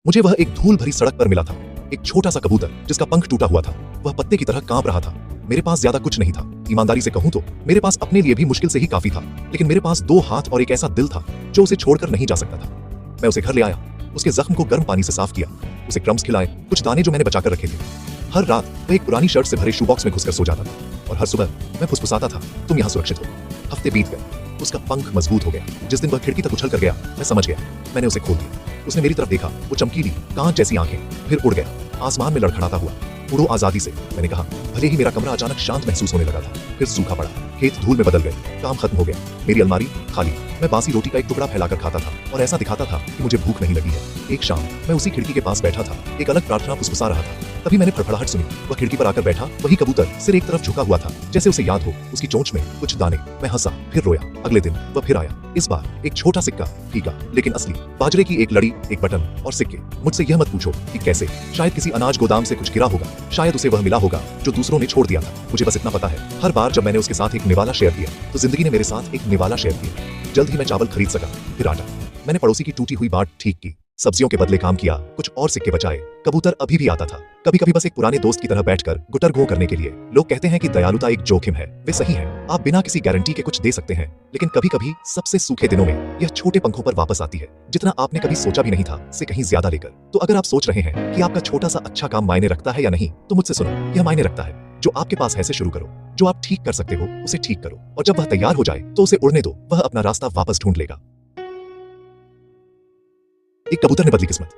मुझे वह एक धूल भरी सड़क पर मिला था। एक छोटा सा कबूतर जिसका पंख टूटा हुआ था, वह पत्ते की तरह कांप रहा था। मेरे पास ज्यादा कुछ नहीं था, ईमानदारी से कहूं तो मेरे पास अपने लिए भी मुश्किल से ही काफी था, लेकिन मेरे पास 2 हाथ और एक ऐसा दिल था जो उसे छोड़कर नहीं जा सकता था। मैं उसे घर ले आया, उसके जख्म को गर्म पानी से साफ किया, उसे क्रम्स खिलाए, कुछ दाने जो मैंने बचाकर रखे थे। हर रात वह एक पुरानी शर्ट से भरे शू बॉक्स में घुसकर सो जाता था और हर सुबह मैं फुसफुसाता था, तुम यहाँ सुरक्षित हो। हफ्ते बीत गए, उसका पंख मजबूत हो गया। जिस दिन वह खिड़की तक उछल कर गया, मैं समझ गया। मैंने उसे खोल दिया। उसने मेरी तरफ देखा, वो चमकीली कांच जैसी आंखें, फिर उड़ गया आसमान में लड़खड़ाता हुआ। उड़ो आजादी से, मैंने कहा। भले ही मेरा कमरा अचानक शांत महसूस होने लगा था, फिर सूखा पड़ा, खेत धूल में बदल गए, काम खत्म हो गया। मेरी अलमारी खाली, मैं बासी रोटी का एक टुकड़ा फैलाकर खाता था और ऐसा दिखाता था कि मुझे भूख नहीं लगी है। एक शाम मैं उसी खिड़की के पास बैठा था, एक अलग प्रार्थना फुसफुसा रहा था। तभी मैंने फड़फड़ाहट सुनी। वह खिड़की पर आकर बैठा, वही कबूतर, सिर एक तरफ झुका हुआ था, जैसे उसे याद हो, उसकी चोंच में कुछ दाने। मैं हंसा, फिर रोया। अगले दिन वह फिर आया, इस बार एक छोटा सिक्का, फीका लेकिन असली, बाजरे की एक लड़ी, एक बटन और सिक्के। मुझसे यह मत पूछो कि कैसे, शायद किसी अनाज गोदाम से कुछ गिरा होगा, शायद उसे वह मिला होगा जो दूसरों ने छोड़ दिया था। मुझे बस इतना पता है, हर बार जब मैंने उसके साथ एक निवाला शेयर किया, तो जिंदगी ने मेरे साथ एक निवाला शेयर किया। जल्द ही मैं चावल खरीद सका, फिर आटा। मैंने पड़ोसी की टूटी हुई बाट ठीक की, सब्जियों के बदले काम किया, कुछ और सिक्के बचाए। कबूतर अभी भी आता था, कभी कभी बस एक पुराने दोस्त की तरह बैठकर गुटर गो करने के लिए। लोग कहते हैं कि दयालुता एक जोखिम है, वे सही है। आप बिना किसी गारंटी के कुछ दे सकते हैं, लेकिन कभी कभी सबसे सूखे दिनों में यह छोटे पंखों पर वापस आती है, जितना आपने कभी सोचा भी नहीं था, से कहीं ज्यादा लेकर। तो अगर आप सोच रहे हैं कि आपका छोटा सा अच्छा काम मायने रखता है या नहीं, तो मुझसे सुनो, यह मायने रखता है। जो आपके पास है से शुरू करो, जो आप ठीक कर सकते हो उसे ठीक करो, और जब वह तैयार हो जाए तो उसे उड़ने दो, वह अपना रास्ता वापस ढूंढ लेगा। एक कबूतर ने बदली किस्मत।